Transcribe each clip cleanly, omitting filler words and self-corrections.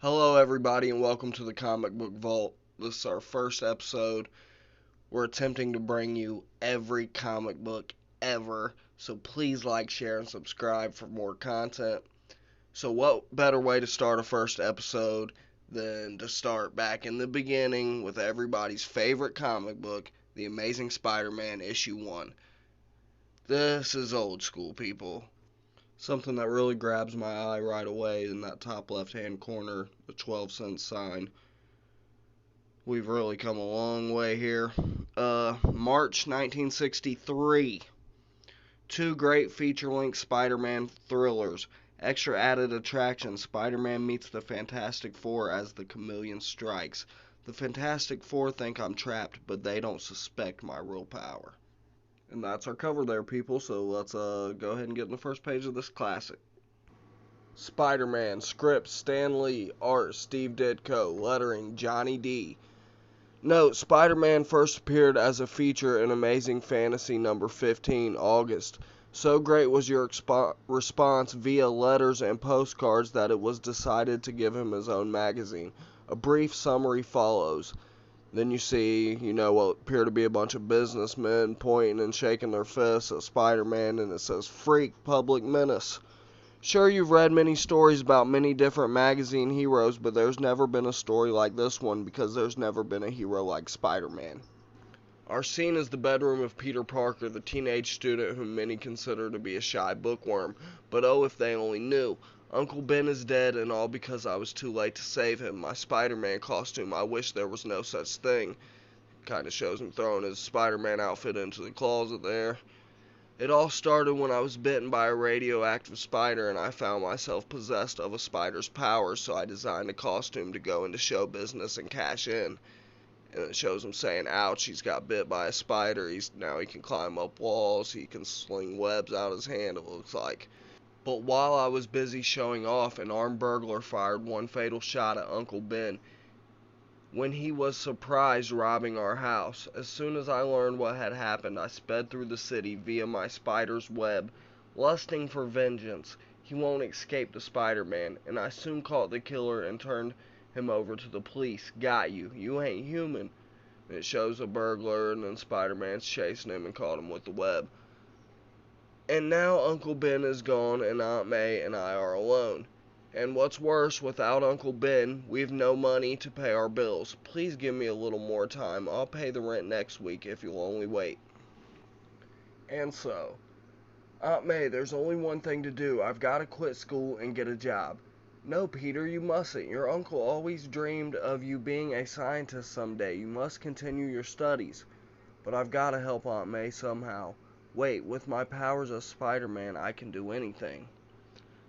Hello, everybody, and welcome to the Comic Book Vault. This is our first episode. We're attempting to bring you every comic book ever, so please like, share, and subscribe for more content. So, what better way to start a first episode than to start back in the beginning with everybody's favorite comic book, The Amazing Spider Man Issue 1. This is old school, people. Something that really grabs my eye right away in that top left hand corner, the 12-cent sign. We've really come a long way here. March 1963. Two great feature-length Spider-Man thrillers. Extra added attraction, Spider-Man meets the Fantastic Four as the Chameleon strikes. The Fantastic Four think I'm trapped, but they don't suspect my real power. And that's our cover there, people, so let's go ahead and get in the first page of this classic. Spider-Man, script Stan Lee, art Steve Ditko, lettering Johnny D. Note, Spider-Man first appeared as a feature in Amazing Fantasy number 15, August. So great was your response via letters and postcards that it was decided to give him his own magazine. A brief summary follows. Then you see, what appear to be a bunch of businessmen pointing and shaking their fists at Spider-Man, and it says, Freak Public Menace. Sure, you've read many stories about many different magazine heroes, but there's never been a story like this one because there's never been a hero like Spider-Man. Our scene is the bedroom of Peter Parker, the teenage student whom many consider to be a shy bookworm. But oh, if they only knew. Uncle Ben is dead, and all because I was too late to save him. My Spider-Man costume, I wish there was no such thing. Kind of shows him throwing his Spider-Man outfit into the closet there. It all started when I was bitten by a radioactive spider and I found myself possessed of a spider's powers, so I designed a costume to go into show business and cash in. And it shows him saying, ouch, he's got bit by a spider. Now he can climb up walls, he can sling webs out his hand, it looks like. But while I was busy showing off, an armed burglar fired one fatal shot at Uncle Ben when he was surprised robbing our house. As soon as I learned what had happened, I sped through the city via my spider's web, lusting for vengeance. He won't escape the Spider-Man, and I soon caught the killer and turned him over to the police. Got you. You ain't human. And it shows a burglar, and then Spider-Man's chasing him and caught him with the web. And now Uncle Ben is gone, and Aunt May and I are alone. And what's worse, without Uncle Ben, we've no money to pay our bills. Please give me a little more time. I'll pay the rent next week if you'll only wait. And so, Aunt May, there's only one thing to do. I've got to quit school and get a job. No, Peter, you mustn't. Your uncle always dreamed of you being a scientist someday. You must continue your studies. But I've got to help Aunt May somehow. Wait, with my powers as Spider-Man, I can do anything.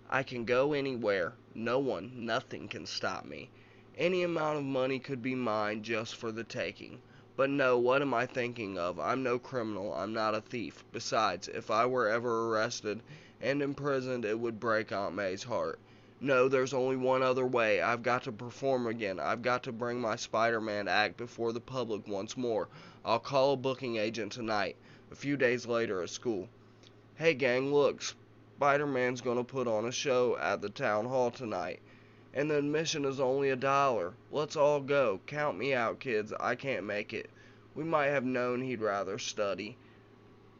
I can go anywhere. No one, nothing can stop me. Any amount of money could be mine just for the taking. But no, what am I thinking of? I'm no criminal. I'm not a thief. Besides, if I were ever arrested and imprisoned, it would break Aunt May's heart. No, there's only one other way. I've got to perform again. I've got to bring my Spider-Man act before the public once more. I'll call a booking agent tonight. A few days later at school. Hey gang, look, Spider-Man's gonna put on a show at the town hall tonight, and the admission is only $1. Let's all go. Count me out, kids. I can't make it. We might have known he'd rather study.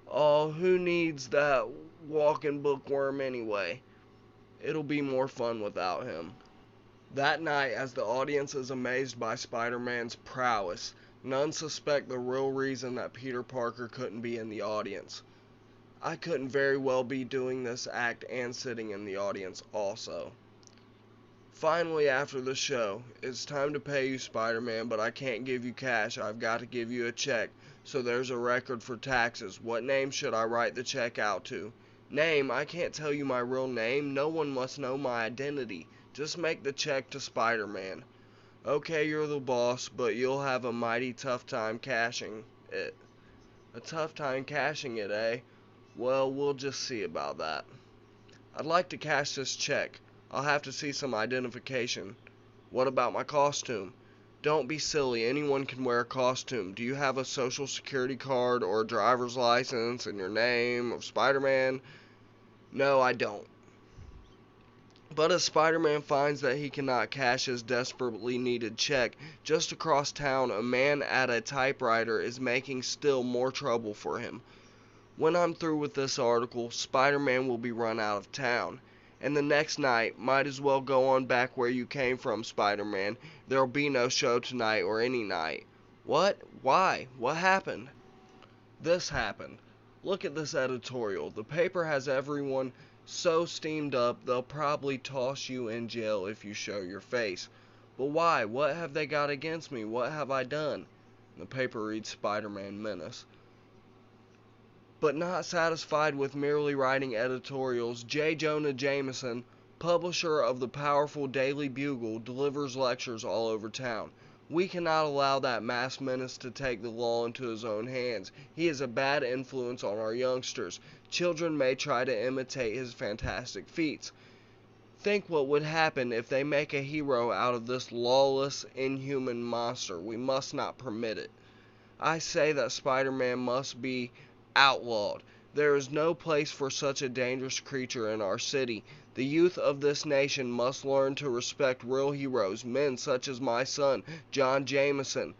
Oh, who needs that walking bookworm anyway? It'll be more fun without him. That night, as the audience is amazed by Spider-Man's prowess, none suspect the real reason that Peter Parker couldn't be in the audience. I couldn't very well be doing this act and sitting in the audience also. Finally, after the show, it's time to pay you, Spider-Man, but I can't give you cash. I've got to give you a check, so there's a record for taxes. What name should I write the check out to? Name? I can't tell you my real name. No one must know my identity. Just make the check to Spider-Man. Okay, you're the boss, but you'll have a mighty tough time cashing it. A tough time cashing it, eh? Well, we'll just see about that. I'd like to cash this check. I'll have to see some identification. What about my costume? Don't be silly. Anyone can wear a costume. Do you have a social security card or a driver's license and your name of Spider-Man? No, I don't. But as Spider-Man finds that he cannot cash his desperately needed check, just across town a man at a typewriter is making still more trouble for him. When I'm through with this article, Spider-Man will be run out of town. And the next night, might as well go on back where you came from, Spider-Man. There'll be no show tonight or any night. What? Why? What happened? This happened. Look at this editorial. The paper has everyone so steamed up they'll probably toss you in jail if you show your face. But why? What have they got against me? What have I done? The paper reads Spider-Man Menace. But not satisfied with merely writing editorials, J. Jonah Jameson, publisher of the powerful Daily Bugle, delivers lectures all over town. We cannot allow that masked menace to take the law into his own hands. He is a bad influence on our youngsters. Children may try to imitate his fantastic feats. Think what would happen if they make a hero out of this lawless, inhuman monster. We must not permit it. I say that Spider-Man must be outlawed. There is no place for such a dangerous creature in our city. The youth of this nation must learn to respect real heroes, men such as my son, John Jameson,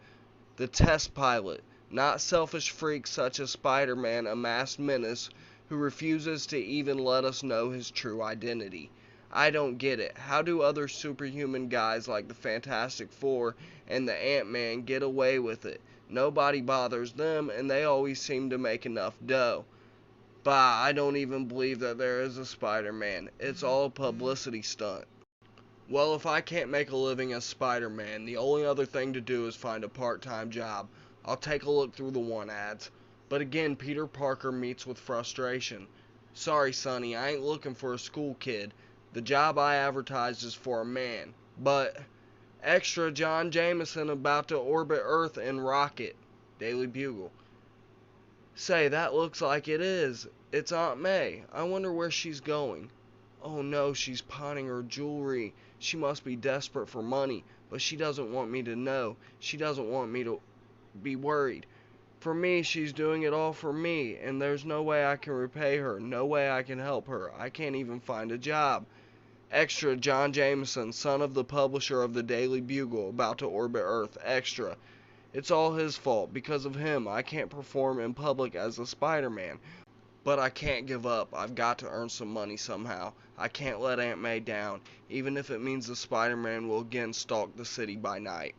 the test pilot, not selfish freaks such as Spider-Man, a masked menace who refuses to even let us know his true identity. I don't get it. How do other superhuman guys like the Fantastic Four and the Ant-Man get away with it? Nobody bothers them, and they always seem to make enough dough. Bah, I don't even believe that there is a Spider-Man. It's all a publicity stunt. Well, if I can't make a living as Spider-Man, the only other thing to do is find a part-time job. I'll take a look through the want ads. But again, Peter Parker meets with frustration. Sorry, Sonny, I ain't looking for a school kid. The job I advertised is for a man. But extra John Jameson about to orbit Earth in rocket. Daily Bugle. Say, that looks like it is. It's Aunt May. I wonder where she's going. Oh no, she's pawning her jewelry. She must be desperate for money, but she doesn't want me to know. She doesn't want me to be worried. For me, she's doing it all for me, and there's no way I can repay her, no way I can help her. I can't even find a job. Extra John Jameson, son of the publisher of the Daily Bugle, about to orbit Earth. Extra. It's all his fault. Because of him, I can't perform in public as a Spider-Man. But I can't give up. I've got to earn some money somehow. I can't let Aunt May down, even if it means the Spider-Man will again stalk the city by night.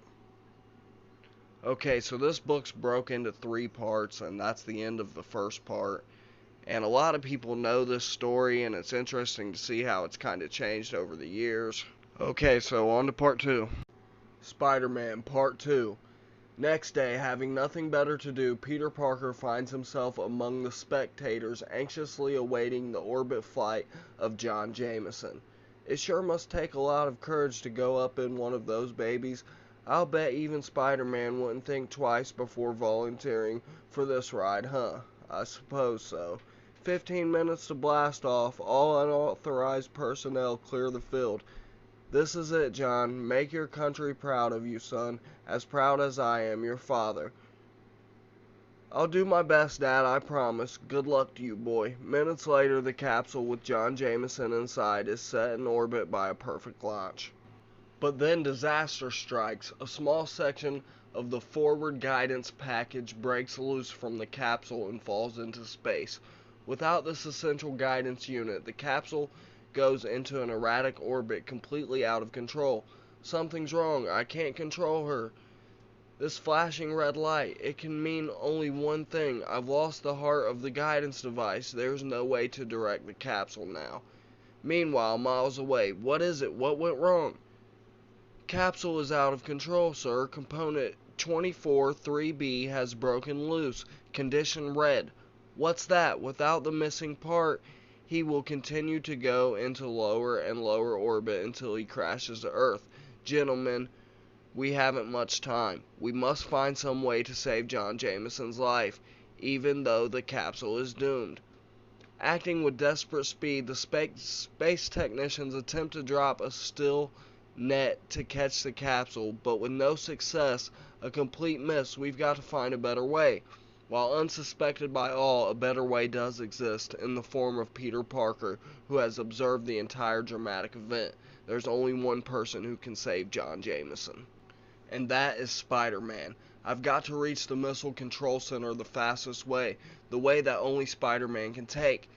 Okay, so this book's broke into 3 parts, and that's the end of the first part. And a lot of people know this story, and it's interesting to see how it's kind of changed over the years. Okay, so on to part 2. Spider-Man Part 2. Next day, having nothing better to do, Peter Parker finds himself among the spectators anxiously awaiting the orbit flight of John Jameson. It sure must take a lot of courage to go up in one of those babies. I'll bet even Spider-Man wouldn't think twice before volunteering for this ride, huh? I suppose so. 15 minutes to blast off. All unauthorized personnel clear the field. This is it, John. Make your country proud of you, son. As proud as I am, your father. I'll do my best, Dad, I promise. Good luck to you, boy. Minutes later, the capsule with John Jameson inside is set in orbit by a perfect launch. But then disaster strikes. A small section of the forward guidance package breaks loose from the capsule and falls into space. Without this essential guidance unit, the capsule goes into an erratic orbit completely out of control. Something's wrong. I can't control her. This flashing red light, it can mean only one thing. I've lost the heart of the guidance device. There's no way to direct the capsule now. Meanwhile, miles away, what is it? What went wrong? Capsule is out of control, sir. Component 24-3B has broken loose. Condition red. What's that? Without the missing part, he will continue to go into lower and lower orbit until he crashes to Earth. Gentlemen, we haven't much time. We must find some way to save John Jameson's life, even though the capsule is doomed. Acting with desperate speed, the space technicians attempt to drop a steel net to catch the capsule, but with no success, a complete miss. We've got to find a better way. While unsuspected by all, a better way does exist in the form of Peter Parker, who has observed the entire dramatic event. There's only one person who can save John Jameson, and that is Spider-Man. I've got to reach the Missile Control Center the fastest way, the way that only Spider-Man can take.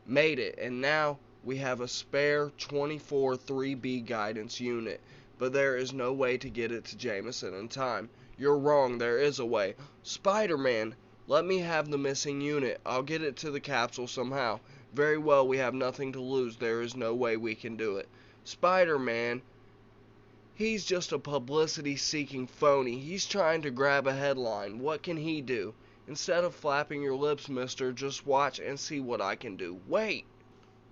Made it, and now we have a spare 24 3B guidance unit, but there is no way to get it to Jameson in time. You're wrong, there is a way. Spider-Man, let me have the missing unit. I'll get it to the capsule somehow. Very well, we have nothing to lose. There is no way we can do it. Spider-Man, he's just a publicity-seeking phony. He's trying to grab a headline. What can he do? Instead of flapping your lips, mister, just watch and see what I can do. Wait!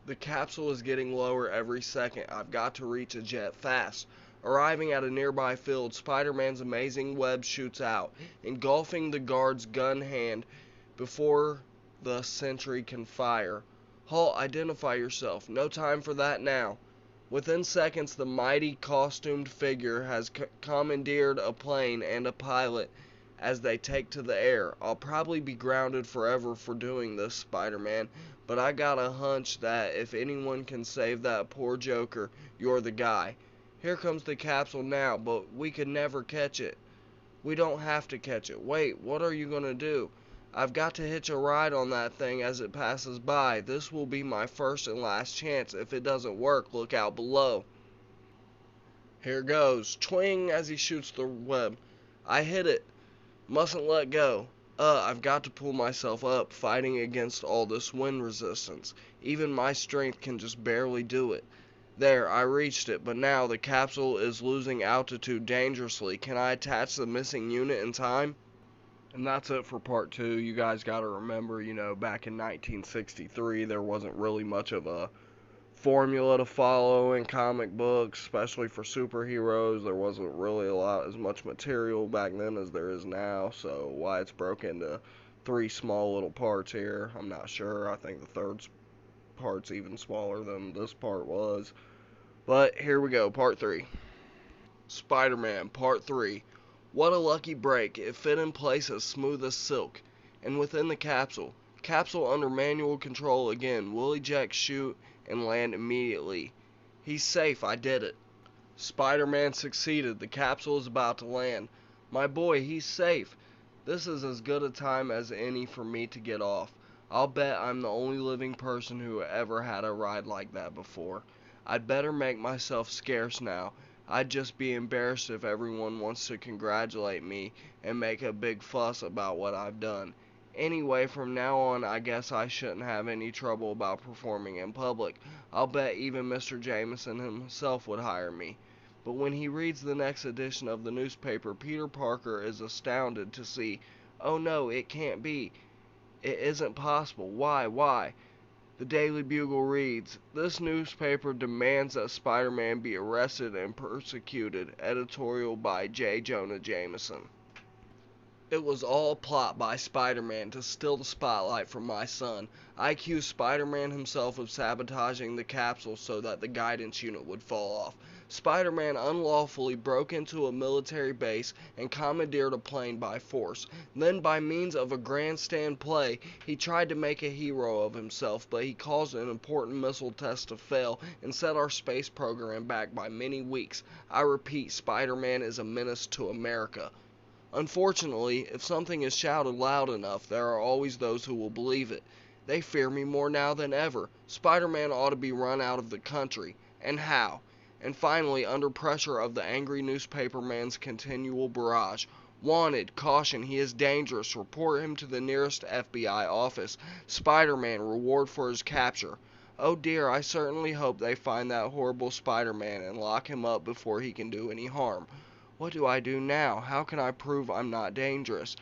The capsule is getting lower every second. I've got to reach a jet fast. Arriving at a nearby field, Spider-Man's amazing web shoots out, engulfing the guard's gun hand before the sentry can fire. Halt, identify yourself. No time for that now. Within seconds, the mighty costumed figure has commandeered a plane and a pilot as they take to the air. I'll probably be grounded forever for doing this, Spider-Man, but I got a hunch that if anyone can save that poor Joker, you're the guy. Here comes the capsule now, but we could never catch it. We don't have to catch it. Wait, what are you going to do? I've got to hitch a ride on that thing as it passes by. This will be my first and last chance. If it doesn't work, look out below. Here goes. Twing as he shoots the web. I hit it. Mustn't let go. I've got to pull myself up, fighting against all this wind resistance. Even my strength can just barely do it. There, I reached it, but now the capsule is losing altitude dangerously. Can I attach the missing unit in time? And that's it for part 2. You guys got to remember, back in 1963, there wasn't really much of a formula to follow in comic books, especially for superheroes. There wasn't really as much material back then as there is now, so why it's broken into 3 small little parts here, I'm not sure. I think the third part's even smaller than this part was. But here we go, part 3. Spider-Man, part 3. What a lucky break. It fit in place as smooth as silk. And within the capsule. Capsule under manual control again. Will eject, shoot, and land immediately. He's safe. I did it. Spider-Man succeeded. The capsule is about to land. My boy, he's safe. This is as good a time as any for me to get off. I'll bet I'm the only living person who ever had a ride like that before. I'd better make myself scarce now. I'd just be embarrassed if everyone wants to congratulate me and make a big fuss about what I've done. Anyway, from now on, I guess I shouldn't have any trouble about performing in public. I'll bet even Mr. Jameson himself would hire me. But when he reads the next edition of the newspaper, Peter Parker is astounded to see, oh no, it can't be. It isn't possible. Why? The Daily Bugle reads, this newspaper demands that Spider-Man be arrested and persecuted. Editorial by J. Jonah Jameson. It was all a plot by Spider-Man to steal the spotlight from my son. I accused Spider-Man himself of sabotaging the capsule so that the guidance unit would fall off. Spider-Man unlawfully broke into a military base and commandeered a plane by force. Then, by means of a grandstand play, he tried to make a hero of himself, but he caused an important missile test to fail and set our space program back by many weeks. I repeat, Spider-Man is a menace to America. Unfortunately, if something is shouted loud enough, there are always those who will believe it. They fear me more now than ever. Spider-Man ought to be run out of the country. And how? And finally, under pressure of the angry newspaperman's continual barrage. Wanted, caution, he is dangerous. Report him to the nearest FBI office. Spider-Man, reward for his capture. Oh dear, I certainly hope they find that horrible Spider-Man and lock him up before he can do any harm. What do I do now? How can I prove I'm not dangerous?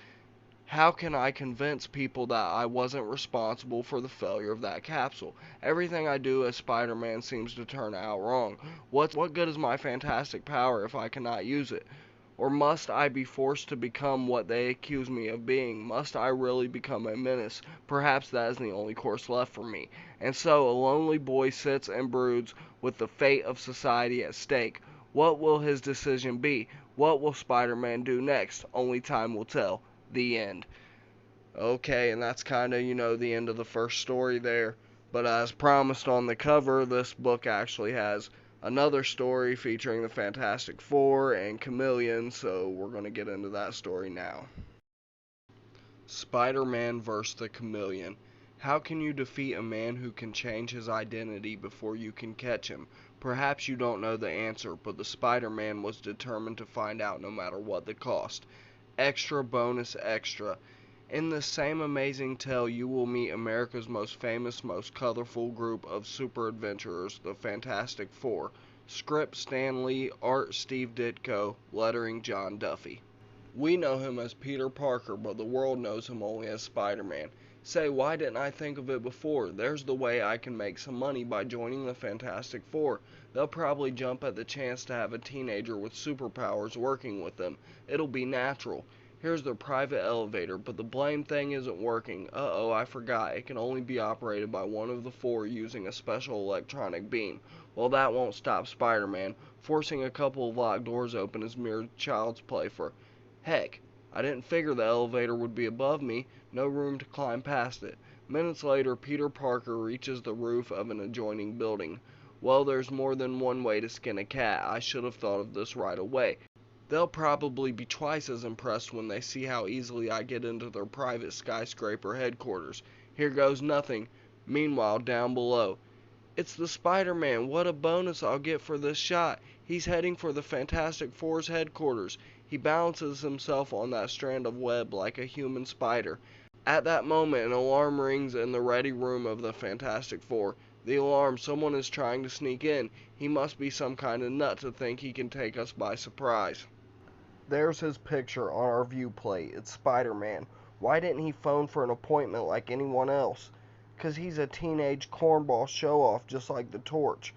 How can I convince people that I wasn't responsible for the failure of that capsule? Everything I do as Spider-Man seems to turn out wrong. What good is my fantastic power if I cannot use it? Or must I be forced to become what they accuse me of being? Must I really become a menace? Perhaps that is the only course left for me. And so a lonely boy sits and broods with the fate of society at stake. What will his decision be? What will Spider-Man do next? Only time will tell. The end. Okay, and that's kind of, the end of the first story there. But as promised on the cover, this book actually has another story featuring the Fantastic Four and Chameleon, so we're going to get into that story now. Spider-Man vs. the Chameleon. How can you defeat a man who can change his identity before you can catch him? Perhaps you don't know the answer, but the Spider-Man was determined to find out no matter what the cost. Extra bonus extra. In this same amazing tale, you will meet America's most famous, most colorful group of super adventurers, the Fantastic Four. Script Stan Lee, art Steve Ditko, lettering John Duffy. We know him as Peter Parker, but the world knows him only as Spider-Man. Say, why didn't I think of it before? There's the way I can make some money by joining the Fantastic Four. They'll probably jump at the chance to have a teenager with superpowers working with them. It'll be natural. Here's their private elevator, but the blame thing isn't working. Uh-oh, I forgot. It can only be operated by one of the four using a special electronic beam. Well, that won't stop Spider-Man. Forcing a couple of locked doors open is mere child's play for... Heck, I didn't figure the elevator would be above me, no room to climb past it. Minutes later, Peter Parker reaches the roof of an adjoining building. Well, there's more than one way to skin a cat. I should have thought of this right away. They'll probably be twice as impressed when they see how easily I get into their private skyscraper headquarters. Here goes nothing. Meanwhile, down below, it's the Spider-Man. What a bonus I'll get for this shot. He's heading for the Fantastic Four's headquarters. He balances himself on that strand of web like a human spider. At that moment, an alarm rings in the ready room of the Fantastic Four. The alarm, someone is trying to sneak in. He must be some kind of nut to think he can take us by surprise. There's his picture on our view plate. It's Spider-Man. Why didn't he phone for an appointment like anyone else? 'Cause he's a teenage cornball show-off just like the Torch.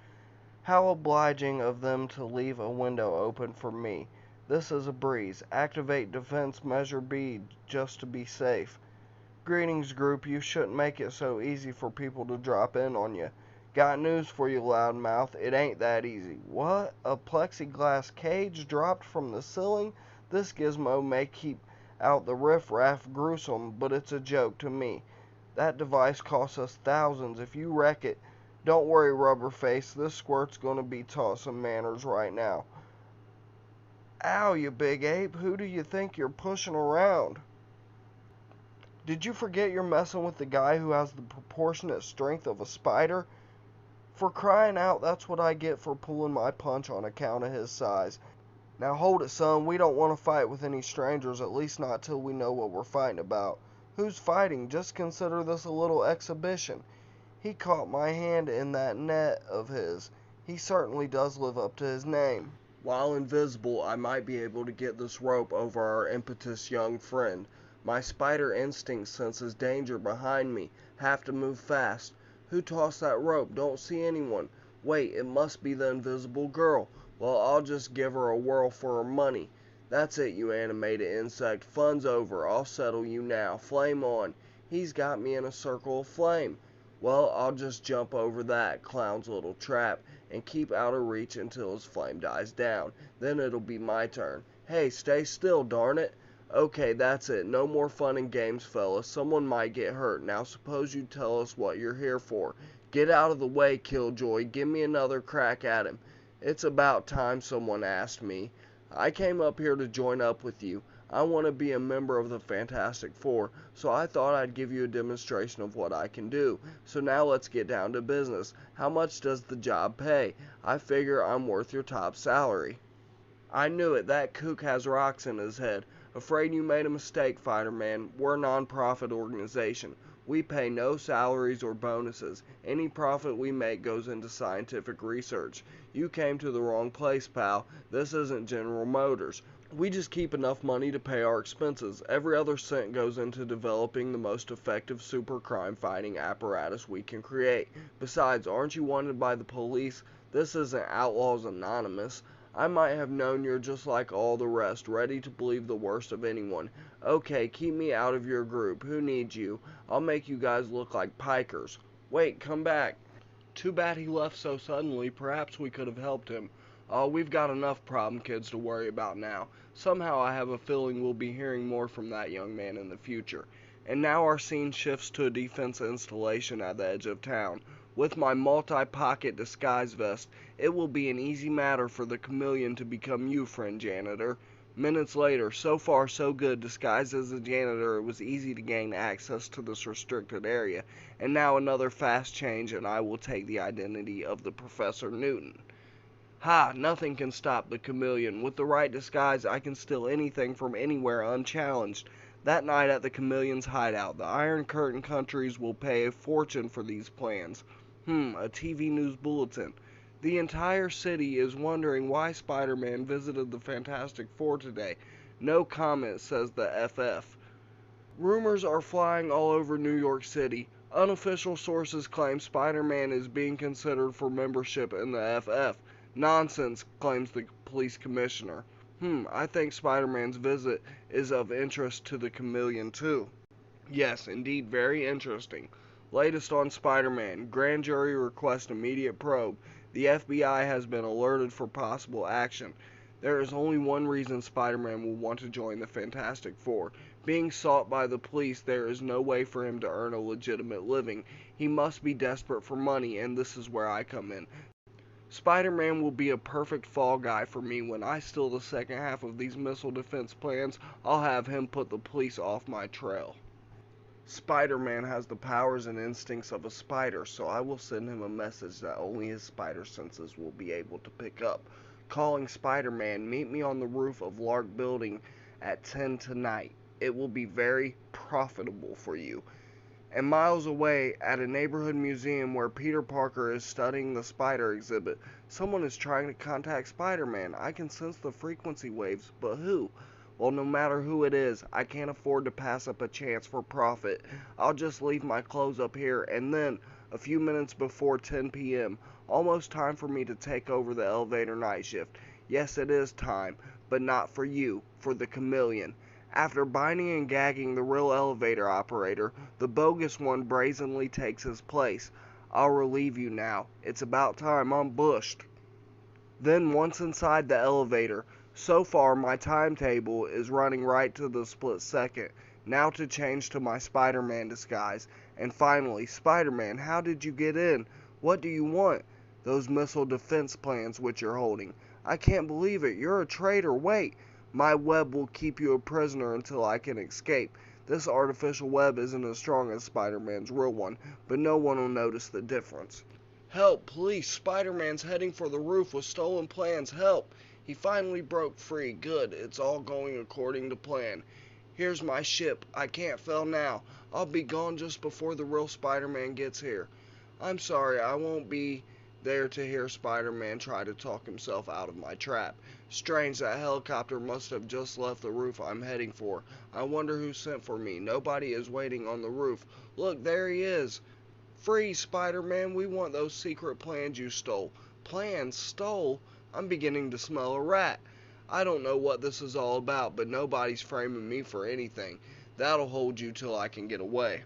How obliging of them to leave a window open for me. This is a breeze. Activate defense measure B just to be safe. Greetings, group. You shouldn't make it so easy for people to drop in on you. Got news for you, loudmouth. It ain't that easy. What? A plexiglass cage dropped from the ceiling? This gizmo may keep out the riffraff gruesome, but it's a joke to me. That device costs us thousands. If you wreck it, don't worry, Rubberface. This squirt's gonna be taught some manners right now. Ow, you big ape. Who do you think you're pushing around? Did you forget you're messing with the guy who has the proportionate strength of a spider? For crying out, that's what I get for pulling my punch on account of his size. Now hold it, son. We don't want to fight with any strangers, at least not till we know what we're fighting about. Who's fighting? Just consider this a little exhibition. He caught my hand in that net of his. He certainly does live up to his name. While invisible, I might be able to get this rope over our impetuous young friend. My spider instinct senses danger behind me. Have to move fast. Who tossed that rope? Don't see anyone. Wait, it must be the invisible girl. Well, I'll just give her a whirl for her money. That's it, you animated insect. Fun's over. I'll settle you now. Flame on. He's got me in a circle of flame. Well, I'll just jump over that clown's little trap and keep out of reach until his flame dies down. Then it'll be my turn. Hey, stay still, darn it. Okay, that's it. No more fun and games, fellas. Someone might get hurt. Now suppose you tell us what you're here for. Get out of the way, Killjoy. Give me another crack at him. It's about time someone asked me. I came up here to join up with you. I want to be a member of the Fantastic Four, so I thought I'd give you a demonstration of what I can do. So now let's get down to business. How much does the job pay? I figure I'm worth your top salary. I knew it. That kook has rocks in his head. Afraid you made a mistake, Fighter-Man. We're a non-profit organization. We pay no salaries or bonuses. Any profit we make goes into scientific research. You came to the wrong place, pal. This isn't General Motors. We just keep enough money to pay our expenses. Every other cent goes into developing the most effective super crime fighting apparatus we can create. Besides, aren't you wanted by the police? This isn't Outlaws Anonymous. I might have known you're just like all the rest, ready to believe the worst of anyone. Okay, keep me out of your group. Who needs you? I'll make you guys look like pikers. Wait, come back. Too bad he left so suddenly. Perhaps we could have helped him. Oh, we've got enough problem kids to worry about now. Somehow I have a feeling we'll be hearing more from that young man in the future. And now our scene shifts to a defense installation at the edge of town. With my multi-pocket disguise vest, it will be an easy matter for the chameleon to become you, friend janitor. Minutes later, so far so good, disguised as a janitor, it was easy to gain access to this restricted area. And now another fast change, and I will take the identity of the Professor Newton. Ha! Nothing can stop the chameleon. With the right disguise, I can steal anything from anywhere unchallenged. That night at the chameleon's hideout, the Iron Curtain countries will pay a fortune for these plans. A TV news bulletin. The entire city is wondering why Spider-Man visited the Fantastic Four today. No comment, says the FF. Rumors are flying all over New York City. Unofficial sources claim Spider-Man is being considered for membership in the FF. Nonsense, claims the police commissioner. I think Spider-Man's visit is of interest to the chameleon too. Yes, indeed, very interesting. Latest on Spider-Man. Grand jury requests immediate probe. The FBI has been alerted for possible action. There is only one reason Spider-Man will want to join the Fantastic Four. Being sought by the police, there is no way for him to earn a legitimate living. He must be desperate for money, and this is where I come in. Spider-Man will be a perfect fall guy for me. When I steal the second half of these missile defense plans, I'll have him put the police off my trail. Spider-Man has the powers and instincts of a spider, so I will send him a message that only his spider senses will be able to pick up. Calling Spider-Man, meet me on the roof of Lark Building at 10 tonight. It will be very profitable for you. And miles away, at a neighborhood museum where Peter Parker is studying the spider exhibit, someone is trying to contact Spider-Man. I can sense the frequency waves, but who? Well, no matter who it is, I can't afford to pass up a chance for profit. I'll just leave my clothes up here, and then, a few minutes before 10 p.m., almost time for me to take over the elevator night shift. Yes, it is time, but not for you, for the chameleon. After binding and gagging the real elevator operator, the bogus one brazenly takes his place. I'll relieve you now. It's about time I'm bushed. Then once inside the elevator, so far my timetable is running right to the split second. Now to change to my Spider-Man disguise. And finally, Spider-Man, how did you get in? What do you want? Those missile defense plans which you're holding. I can't believe it. You're a traitor. Wait. My web will keep you a prisoner until I can escape. This artificial web isn't as strong as Spider-Man's real one, but no one will notice the difference. Help, police! Spider-Man's heading for the roof with stolen plans. Help! He finally broke free. Good, it's all going according to plan. Here's my ship. I can't fail now. I'll be gone just before the real Spider-Man gets here. I'm sorry, I won't be there to hear Spider-Man try to talk himself out of my trap. Strange, that helicopter must have just left the roof I'm heading for. I wonder who sent for me. Nobody is waiting on the roof. Look, there he is. Freeze, Spider-Man, we want those secret plans you stole. Plans? Stole? I'm beginning to smell a rat. I don't know what this is all about, but nobody's framing me for anything. That'll hold you till I can get away.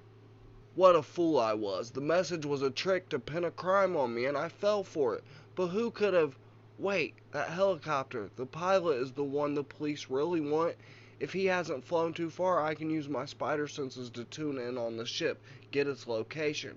What a fool I was. The message was a trick to pin a crime on me, and I fell for it. But who could have... Wait, that helicopter. The pilot is the one the police really want. If he hasn't flown too far, I can use my spider senses to tune in on the ship, get its location.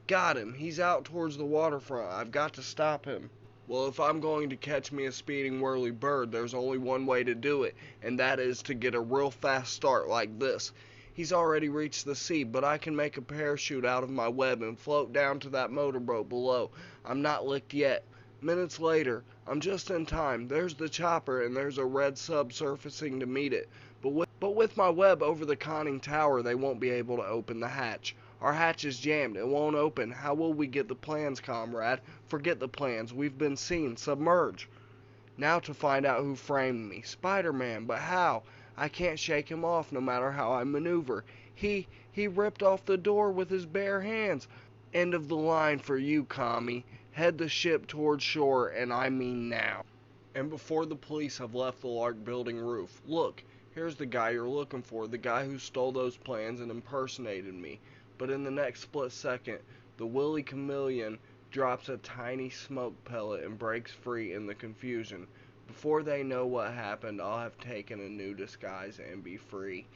Got him. He's out towards the waterfront. I've got to stop him. Well, if I'm going to catch me a speeding whirly bird, there's only one way to do it, and that is to get a real fast start like this. He's already reached the sea, but I can make a parachute out of my web and float down to that motorboat below. I'm not licked yet. Minutes later, I'm just in time. There's the chopper, and there's a red sub surfacing to meet it. But with my web over the conning tower, they won't be able to open the hatch. Our hatch is jammed. It won't open. How will we get the plans, comrade? Forget the plans. We've been seen. Submerge. Now to find out who framed me. Spider-Man. But how? I can't shake him off no matter how I maneuver. He ripped off the door with his bare hands. End of the line for you, commie. Head the ship towards shore, and I mean now. And before the police have left the Lark Building roof, look, here's the guy you're looking for, the guy who stole those plans and impersonated me. But in the next split second, the Willy Chameleon drops a tiny smoke pellet and breaks free in the confusion. Before they know what happened, I'll have taken a new disguise and be free.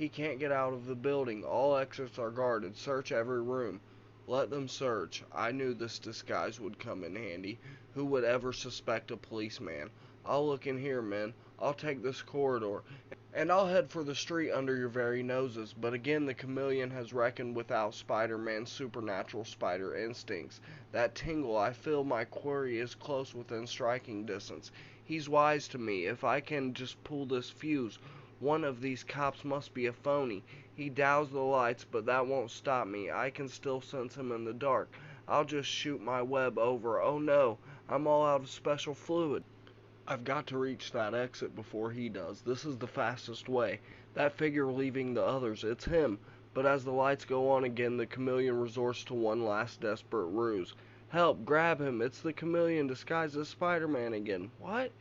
He can't get out of the building. All exits are guarded. Search every room. Let them search. I knew this disguise would come in handy. Who would ever suspect a policeman? I'll look in here, men. I'll take this corridor. And I'll head for the street under your very noses. But again, the chameleon has reckoned without Spider-Man's supernatural spider instincts. That tingle, I feel my quarry is close within striking distance. He's wise to me. If I can just pull this fuse, one of these cops must be a phony. He doused the lights, but that won't stop me. I can still sense him in the dark. I'll just shoot my web over. Oh no, I'm all out of special fluid. I've got to reach that exit before he does. This is the fastest way. That figure leaving the others, it's him. But as the lights go on again, the chameleon resorts to one last desperate ruse. Help, grab him. It's the chameleon disguised as Spider-Man again. What?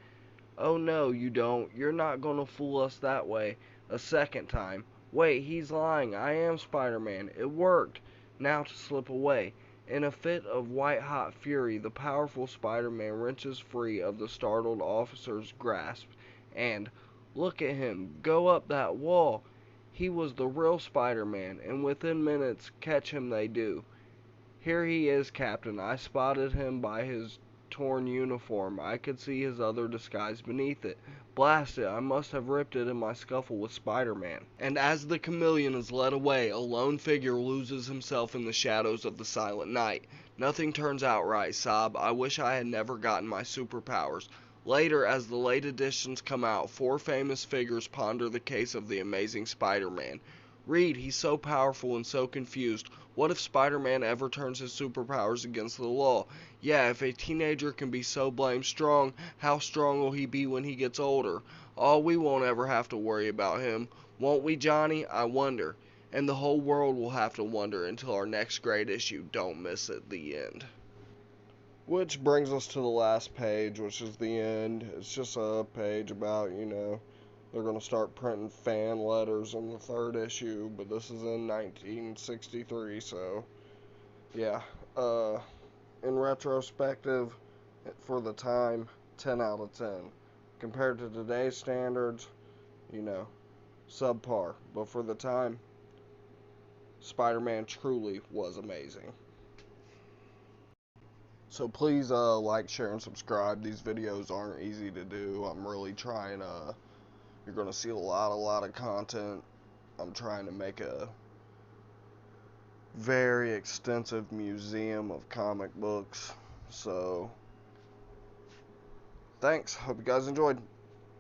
Oh no, you don't. You're not gonna fool us that way. A second time. Wait, he's lying. I am Spider-Man. It worked. Now to slip away. In a fit of white-hot fury, the powerful Spider-Man wrenches free of the startled officer's grasp and, look at him, go up that wall. He was the real Spider-Man, and within minutes catch him they do. Here he is, Captain. I spotted him by his torn uniform. I could see his other disguise beneath it. Blast it, I must have ripped it in my scuffle with Spider-Man. And as the chameleon is led away, a lone figure loses himself in the shadows of the silent night. Nothing turns out right, Sob. I wish I had never gotten my superpowers. Later, as the late editions come out, 4 famous figures ponder the case of the Amazing Spider-Man. Reed, he's so powerful and so confused. What if Spider-Man ever turns his superpowers against the law? Yeah, if a teenager can be so blamed strong, how strong will he be when he gets older? Oh, we won't ever have to worry about him. Won't we, Johnny? I wonder. And the whole world will have to wonder until our next great issue. Don't miss it, the end. Which brings us to the last page, which is the end. It's just a page about, they're going to start printing fan letters in the 3rd issue, but this is in 1963, so yeah. In retrospective, for the time, 10 out of 10. Compared to today's standards, subpar. But for the time, Spider-Man truly was amazing. So please like, share, and subscribe. These videos aren't easy to do. I'm really trying. You're going to see a lot of content. I'm trying to make a very extensive museum of comic books. So, thanks. Hope you guys enjoyed.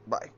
Bye.